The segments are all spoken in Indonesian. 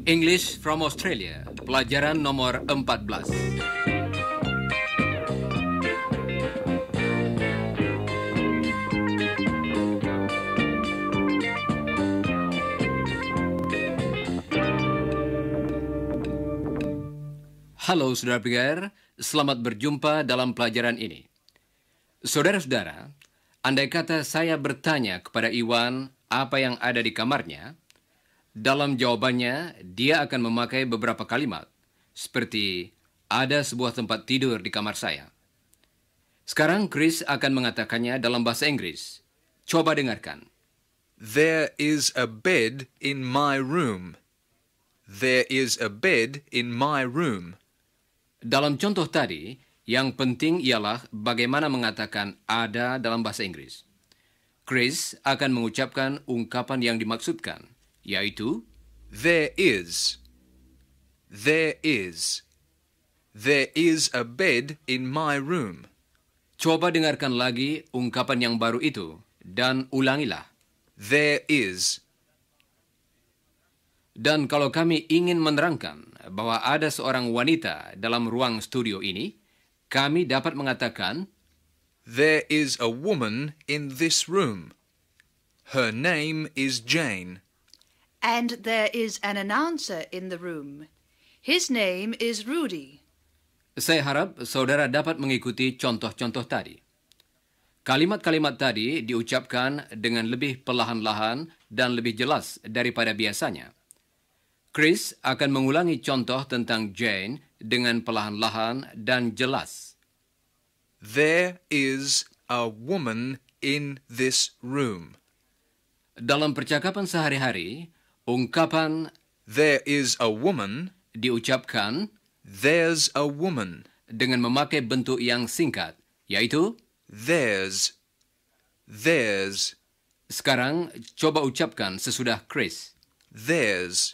English from Australia, pelajaran nomor 14. Halo saudara pendengar, selamat berjumpa dalam pelajaran ini. Saudara-saudara, andai kata saya bertanya kepada Iwan apa yang ada di kamarnya, dalam jawabannya dia akan memakai beberapa kalimat, seperti ada sebuah tempat tidur di kamar saya. Sekarang Chris akan mengatakannya dalam bahasa Inggris. Coba dengarkan. There is a bed in my room. There is a bed in my room. Dalam contoh tadi, yang penting ialah bagaimana mengatakan ada dalam bahasa Inggris. Chris akan mengucapkan ungkapan yang dimaksudkan, yaitu There is. There is. There is a bed in my room. Coba dengarkan lagi ungkapan yang baru itu dan ulangilah. There is. Dan kalau kami ingin menerangkan bahwa ada seorang wanita dalam ruang studio ini, kami dapat mengatakan, There is a woman in this room. Her name is Jane. And there is an announcer in the room. His name is Rudy. Saya harap saudara dapat mengikuti contoh-contoh tadi. Kalimat-kalimat tadi diucapkan dengan lebih perlahan-lahan dan lebih jelas daripada biasanya. Chris akan mengulangi contoh tentang Jane dengan perlahan-lahan dan jelas. There is a woman in this room. Dalam percakapan sehari-hari, ungkapan There is a woman. diucapkan There's a woman. dengan memakai bentuk yang singkat, yaitu There's. There's. sekarang coba ucapkan sesudah Chris. There's.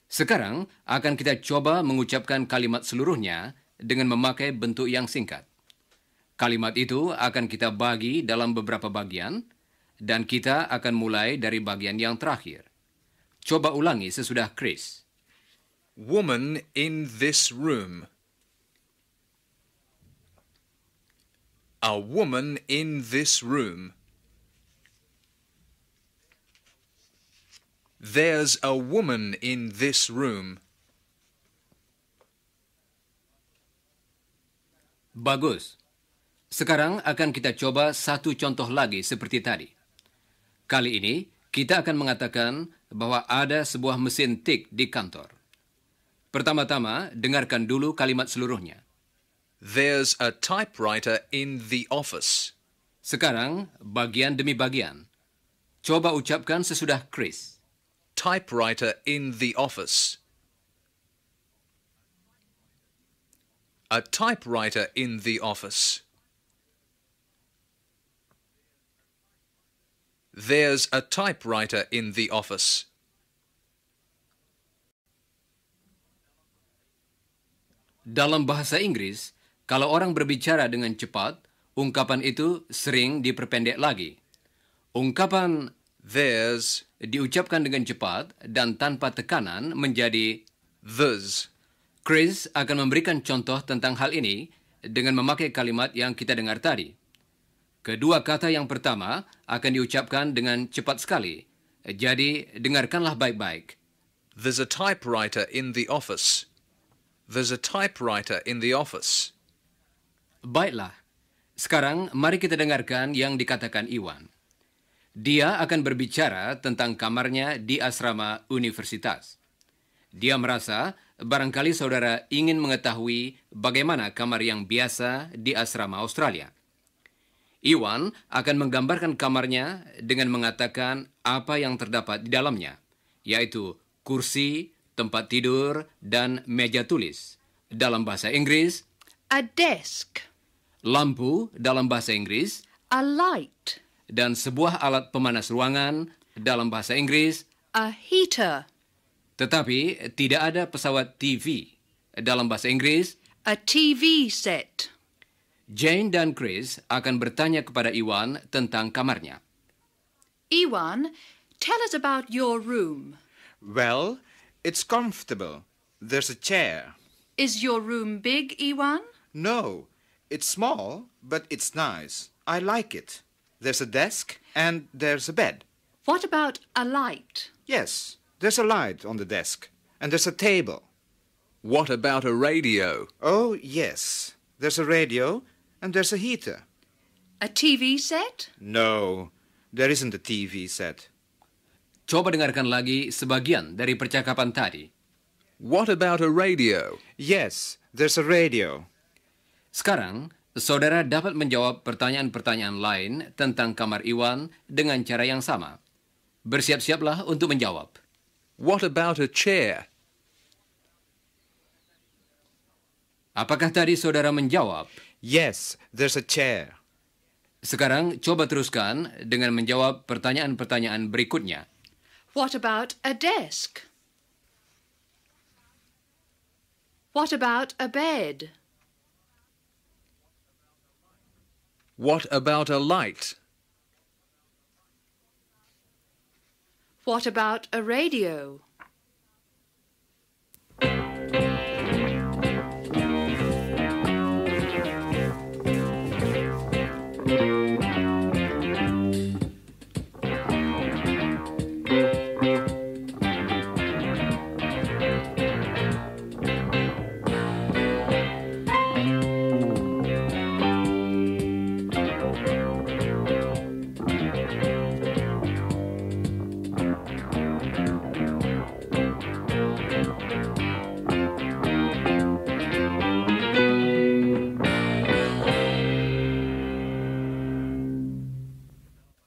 Sekarang akan kita coba mengucapkan kalimat seluruhnya dengan memakai bentuk yang singkat. Kalimat itu akan kita bagi dalam beberapa bagian dan kita akan mulai dari bagian yang terakhir. Coba ulangi sesudah Chris. Woman in this room. A woman in this room. There's a woman in this room. Bagus. Sekarang akan kita coba satu contoh lagi seperti tadi. Kali ini kita akan mengatakan bahwa ada sebuah mesin tik di kantor. Pertama-tama, dengarkan dulu kalimat seluruhnya. There's a typewriter in the office. Sekarang, bagian demi bagian. Coba ucapkan sesudah Chris. Typewriter in the office. A typewriter in the office. There's a typewriter in the office. Dalam bahasa Inggris, kalau orang berbicara dengan cepat, ungkapan itu sering diperpendek lagi. Ungkapan There's. diucapkan dengan cepat dan tanpa tekanan menjadi There's. Chris akan memberikan contoh tentang hal ini dengan memakai kalimat yang kita dengar tadi. Kedua kata yang pertama akan diucapkan dengan cepat sekali. Jadi, dengarkanlah baik-baik. There's a typewriter in the office. There's a typewriter in the office. Baiklah. Sekarang, mari kita dengarkan yang dikatakan Iwan. Dia akan berbicara tentang kamarnya di asrama universitas. Dia merasa barangkali saudara ingin mengetahui bagaimana kamar yang biasa di asrama Australia. Iwan akan menggambarkan kamarnya dengan mengatakan apa yang terdapat di dalamnya, yaitu kursi, tempat tidur, dan meja tulis. Dalam bahasa Inggris, A desk. lampu dalam bahasa Inggris, A light. dan sebuah alat pemanas ruangan dalam bahasa Inggris, A heater. tetapi tidak ada pesawat TV dalam bahasa Inggris. A TV set. Jane dan Chris akan bertanya kepada Iwan tentang kamarnya. Iwan, tell us about your room. Well, it's comfortable. There's a chair. Is your room big, Iwan? No, it's small, but it's nice. I like it. There's a desk and there's a bed. What about a light? Yes, there's a light on the desk. And there's a table. What about a radio? Oh, yes. There's a radio and there's a heater. A TV set? No, there isn't a TV set. Coba dengarkan lagi sebagian dari percakapan tadi. What about a radio? Yes, there's a radio. Sekarang, saudara dapat menjawab pertanyaan-pertanyaan lain tentang kamar Iwan dengan cara yang sama. Bersiap-siaplah untuk menjawab. What about a chair? Apakah tadi saudara menjawab? Yes, there's a chair. Sekarang coba teruskan dengan menjawab pertanyaan-pertanyaan berikutnya. What about a desk? What about a bed? What about a light? What about a radio?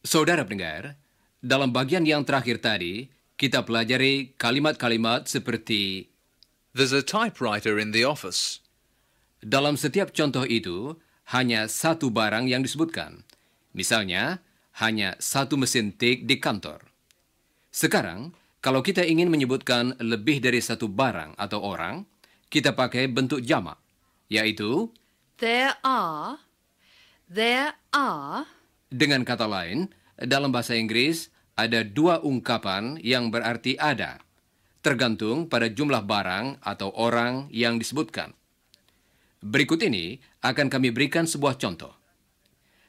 Saudara pendengar, dalam bagian yang terakhir tadi, kita pelajari kalimat-kalimat seperti There's a typewriter in the office. dalam setiap contoh itu, hanya satu barang yang disebutkan. Misalnya, hanya satu mesin tik di kantor. Sekarang, kalau kita ingin menyebutkan lebih dari satu barang atau orang, kita pakai bentuk jamak, yaitu There are. dengan kata lain, dalam bahasa Inggris ada dua ungkapan yang berarti ada, tergantung pada jumlah barang atau orang yang disebutkan. Berikut ini akan kami berikan sebuah contoh.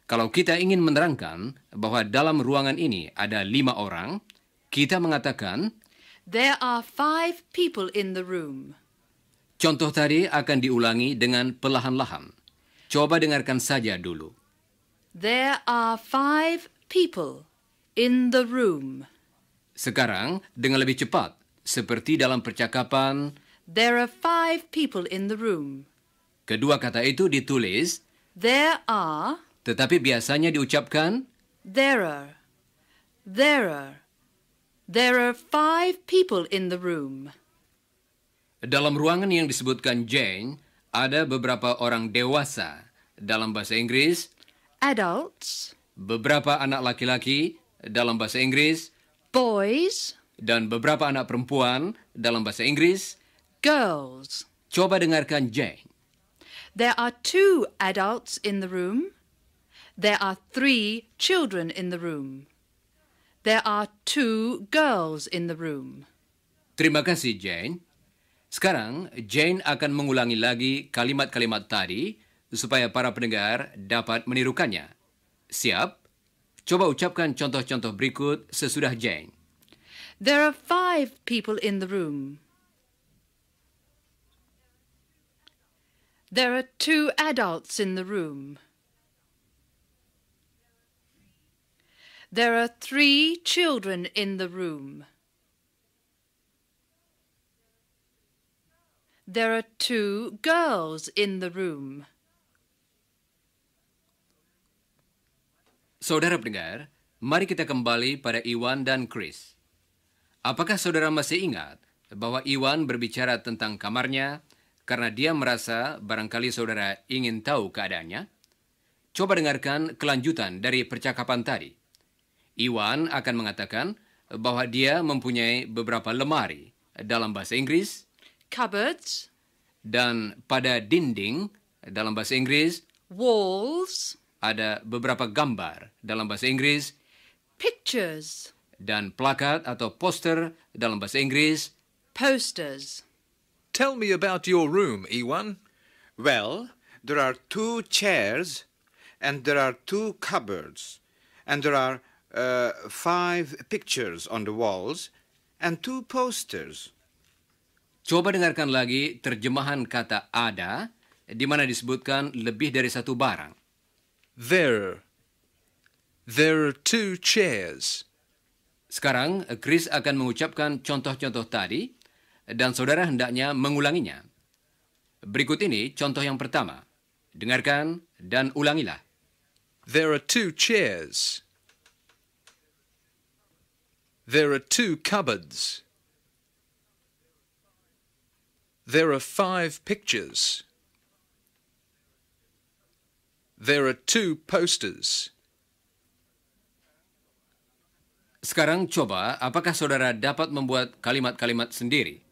Kalau kita ingin menerangkan bahwa dalam ruangan ini ada 5 orang, kita mengatakan, There are 5 people in the room. contoh tadi akan diulangi dengan perlahan-lahan. Coba dengarkan saja dulu. There are 5 people in the room. Sekarang dengan lebih cepat, seperti dalam percakapan, There are 5 people in the room. kedua kata itu ditulis, There are. tetapi biasanya diucapkan, There are. There are 5 people in the room. dalam ruangan yang disebutkan Jane, ada beberapa orang dewasa. Dalam bahasa Inggris, Adults, beberapa anak laki-laki dalam bahasa Inggris, boys, dan beberapa anak perempuan dalam bahasa Inggris. girls. Coba dengarkan Jane. There are 2 adults in the room. There are 3 children in the room. There are 2 girls in the room. Terima kasih, Jane. Sekarang, Jane akan mengulangi lagi kalimat-kalimat tadi supaya para pendengar dapat menirukannya. Siap? Coba ucapkan contoh-contoh berikut sesudah Jane. There are 5 people in the room. There are 2 adults in the room. There are 3 children in the room. There are 2 girls in the room. Saudara pendengar, mari kita kembali pada Iwan dan Chris. Apakah saudara masih ingat bahwa Iwan berbicara tentang kamarnya karena dia merasa barangkali saudara ingin tahu keadaannya? Coba dengarkan kelanjutan dari percakapan tadi. Iwan akan mengatakan bahwa dia mempunyai beberapa lemari dalam bahasa Inggris, Cupboards, dan pada dinding dalam bahasa Inggris walls, ada beberapa gambar dalam bahasa Inggris, pictures, Dan plakat atau poster dalam bahasa Inggris. Posters. Tell me about your room, Iwan. Well, there are 2 chairs, and there are 2 cupboards, and there are 5 pictures on the walls, and 2 posters. Coba dengarkan lagi terjemahan kata ada, di mana disebutkan lebih dari satu barang. There are 2 chairs. Sekarang, Chris akan mengucapkan contoh-contoh tadi, dan saudara hendaknya mengulanginya. Berikut ini contoh yang pertama. Dengarkan dan ulangilah. There are 2 chairs. There are 2 cupboards. There are 5 pictures. There are 2 posters. Sekarang coba, apakah saudara dapat membuat kalimat-kalimat sendiri?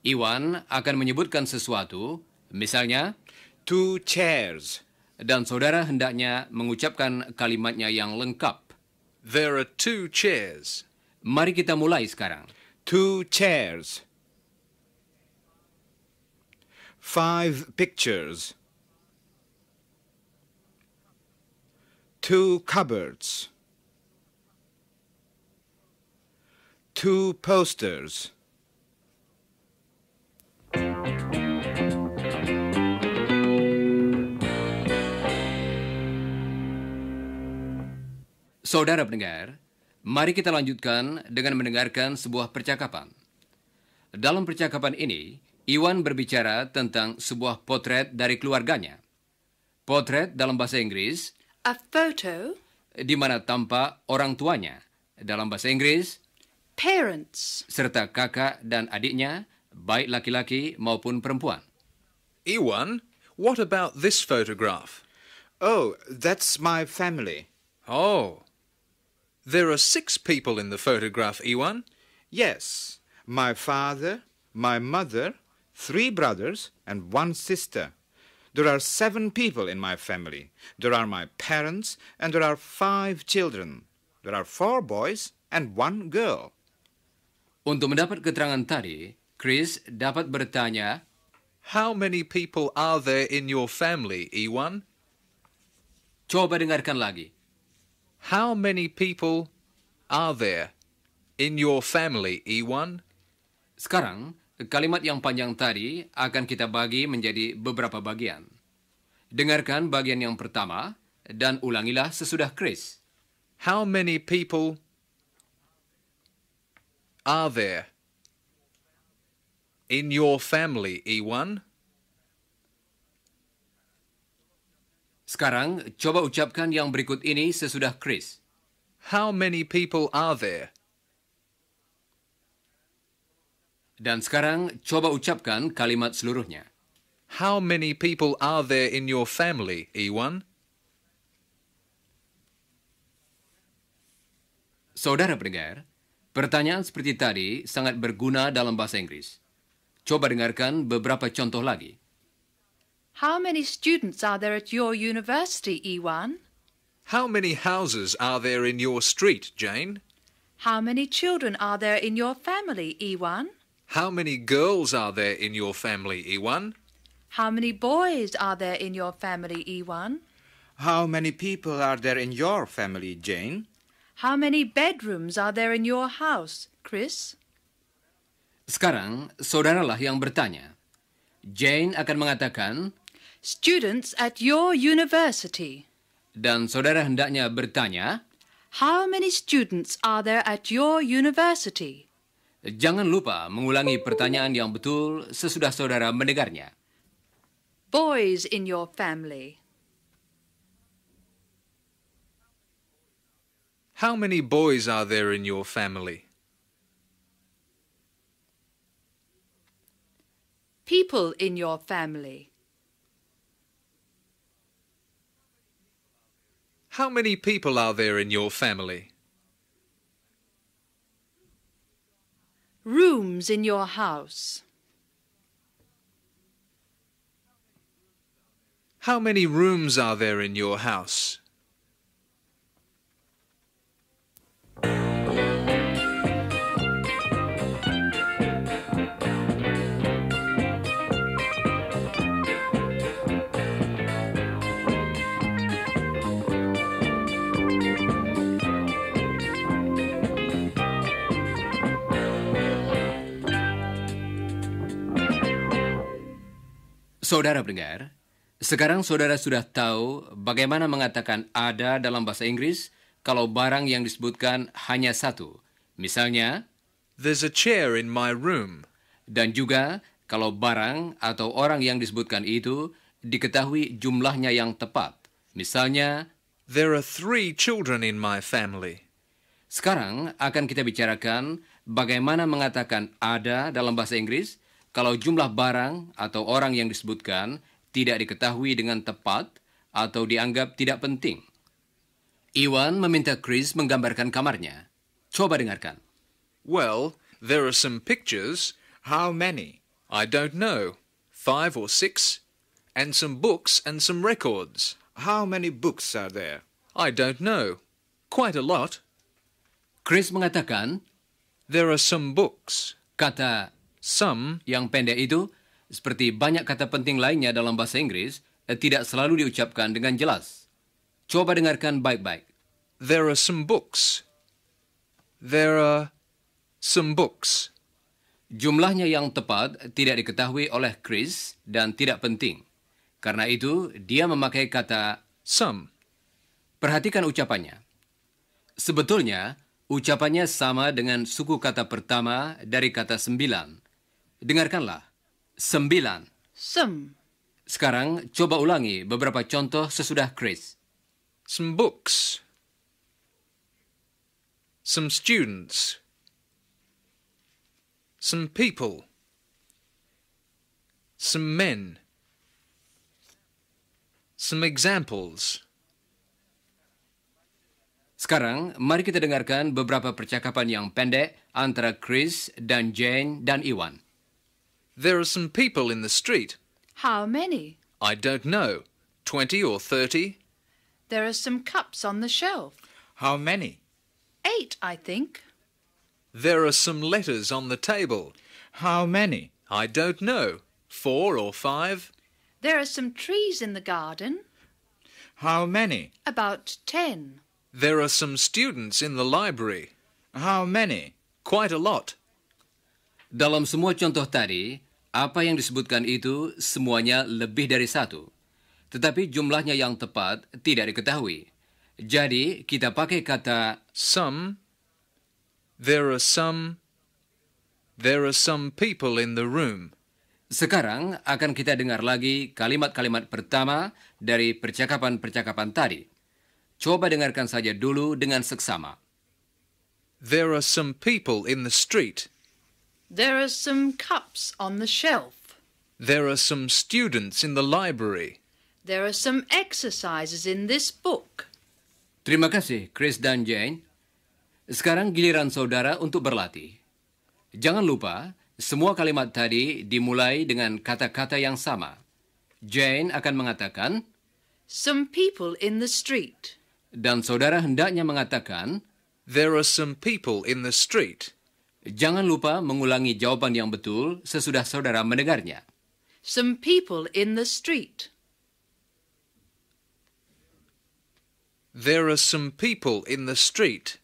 Iwan akan menyebutkan sesuatu, misalnya, 2 chairs. dan saudara hendaknya mengucapkan kalimatnya yang lengkap. There are 2 chairs. Mari kita mulai sekarang. 2 chairs. 5 pictures. 2 cupboards. 2 posters. Saudara pendengar, mari kita lanjutkan dengan mendengarkan sebuah percakapan. Dalam percakapan ini, Iwan berbicara tentang sebuah potret dari keluarganya. Potret dalam bahasa Inggris, A photo. di mana tampak orang tuanya. Dalam bahasa Inggris, Parents. serta kakak dan adiknya, baik laki-laki maupun perempuan. Iwan, what about this photograph? Oh, that's my family. Oh, there are 6 people in the photograph, Iwan. Yes, my father, my mother, 3 brothers, and 1 sister. There are 7 people in my family. There are my parents, and there are 5 children. There are 4 boys and 1 girl. Untuk mendapat keterangan tadi, Chris dapat bertanya, How many people are there in your family, Iwan? coba dengarkan lagi. How many people are there in your family, Iwan? Sekarang, kalimat yang panjang tadi akan kita bagi menjadi beberapa bagian. Dengarkan bagian yang pertama dan ulangilah sesudah Chris. How many people are there in your family, Iwan? Sekarang, coba ucapkan yang berikut ini sesudah Chris. How many people are there? Dan sekarang, coba ucapkan kalimat seluruhnya. How many people are there in your family, Iwan? Saudara pendengar, pertanyaan seperti tadi sangat berguna dalam bahasa Inggris. Coba dengarkan beberapa contoh lagi. How many students are there at your university, Iwan? How many houses are there in your street, Jane? How many children are there in your family, Iwan? How many girls are there in your family, Iwan? How many boys are there in your family, Iwan? How many people are there in your family, Jane? How many bedrooms are there in your house, Chris? Sekarang, saudaralah yang bertanya. Jane akan mengatakan, Students at your university. dan saudara hendaknya bertanya, How many students are there at your university? jangan lupa mengulangi pertanyaan yang betul sesudah saudara mendengarnya. Boys in your family. How many boys are there in your family? People in your family. How many people are there in your family? Rooms in your house. How many rooms are there in your house? Saudara pendengar, sekarang saudara sudah tahu bagaimana mengatakan ada dalam bahasa Inggris kalau barang yang disebutkan hanya satu. Misalnya, There's a chair in my room. dan juga kalau barang atau orang yang disebutkan itu diketahui jumlahnya yang tepat. Misalnya, There are 3 children in my family. sekarang akan kita bicarakan bagaimana mengatakan ada dalam bahasa Inggris kalau jumlah barang atau orang yang disebutkan tidak diketahui dengan tepat atau dianggap tidak penting. Iwan meminta Chris menggambarkan kamarnya. Coba dengarkan. Well, there are some pictures. How many? I don't know. 5 or 6. And some books and some records. How many books are there? I don't know. Quite a lot. Chris mengatakan There are some books. kata Some yang pendek itu, seperti banyak kata penting lainnya dalam bahasa Inggris, tidak selalu diucapkan dengan jelas. Coba dengarkan baik-baik. There are some books. There are some books. Jumlahnya yang tepat tidak diketahui oleh Chris dan tidak penting. Karena itu, dia memakai kata. Some. Perhatikan ucapannya. Sebetulnya, ucapannya sama dengan suku kata pertama dari kata 9. Dengarkanlah. 9. Some. Sekarang, coba ulangi beberapa contoh sesudah Chris. Some books. Some students. Some people. Some men. Some examples. Sekarang, mari kita dengarkan beberapa percakapan yang pendek antara Chris dan Jane dan Iwan. There are some people in the street. How many? I don't know. 20 or 30. There are some cups on the shelf. How many? 8, I think. There are some letters on the table. How many? I don't know. 4 or 5. There are some trees in the garden. How many? About 10. There are some students in the library. How many? Quite a lot. Dalam semua contoh tadi, apa yang disebutkan itu semuanya lebih dari satu. Tetapi jumlahnya yang tepat tidak diketahui. Jadi, kita pakai kata Some. There are some. There are some people in the room. sekarang akan kita dengar lagi kalimat-kalimat pertama dari percakapan-percakapan tadi. Coba dengarkan saja dulu dengan seksama. There are some people in the street. There are some cups on the shelf. There are some students in the library. There are some exercises in this book. Terima kasih, Chris dan Jane. Sekarang giliran saudara untuk berlatih. Jangan lupa, semua kalimat tadi dimulai dengan kata-kata yang sama. Jane akan mengatakan, Some people in the street. dan saudara hendaknya mengatakan, There are some people in the street. jangan lupa mengulangi jawaban yang betul sesudah saudara mendengarnya. Some people in the street. There are some people in the street.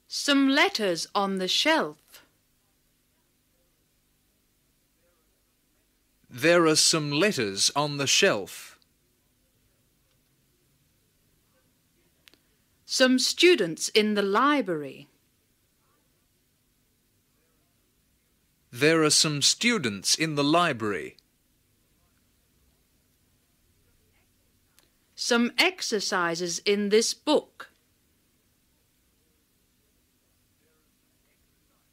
Some letters on the shelf. There are some letters on the shelf. Some students in the library. There are some students in the library. Some exercises in this book.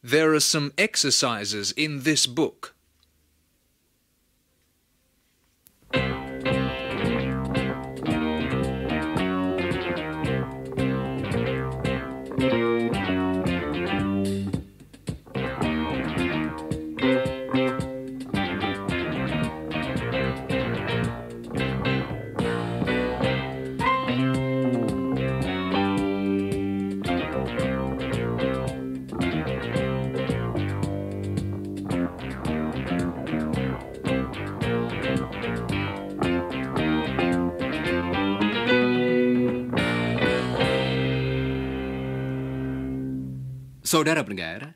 There are some exercises in this book. Saudara pendengar,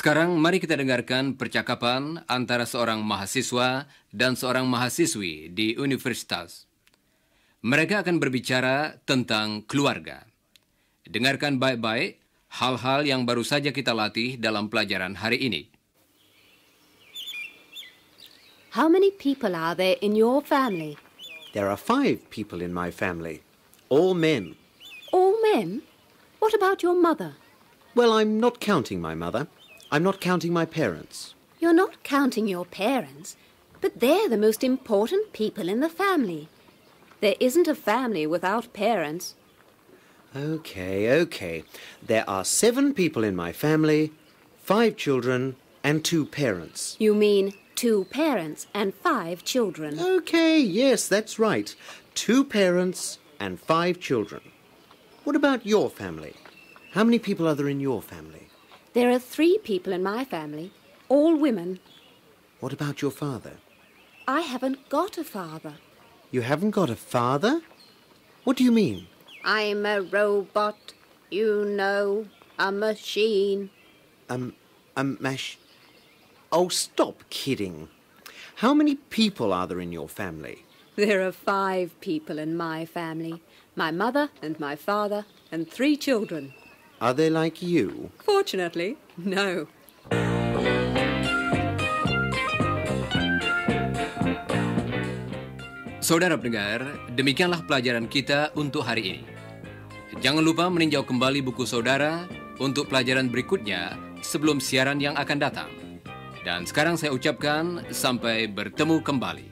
Sekarang mari kita dengarkan percakapan antara seorang mahasiswa dan seorang mahasiswi di universitas. Mereka akan berbicara tentang keluarga. Dengarkan baik-baik hal-hal yang baru saja kita latih dalam pelajaran hari ini. How many people are there in your family? There are 5 people in my family, all men. All men? What about your mother? Well, I'm not counting my mother. I'm not counting my parents. You're not counting your parents, but they're the most important people in the family. There isn't a family without parents. Okay. There are 7 people in my family, 5 children, and 2 parents. You mean 2 parents and 5 children. Okay, yes, that's right. 2 parents and 5 children. What about your family? How many people are there in your family? There are 3 people in my family, all women. What about your father? I haven't got a father. You haven't got a father? What do you mean? I'm a robot, you know, a machine. Oh, stop kidding. How many people are there in your family? There are 5 people in my family. My mother and my father and 3 children. Are they like you? Fortunately, no. Saudara pendengar, demikianlah pelajaran kita untuk hari ini. Jangan lupa meninjau kembali buku saudara untuk pelajaran berikutnya sebelum siaran yang akan datang. Dan sekarang saya ucapkan sampai bertemu kembali.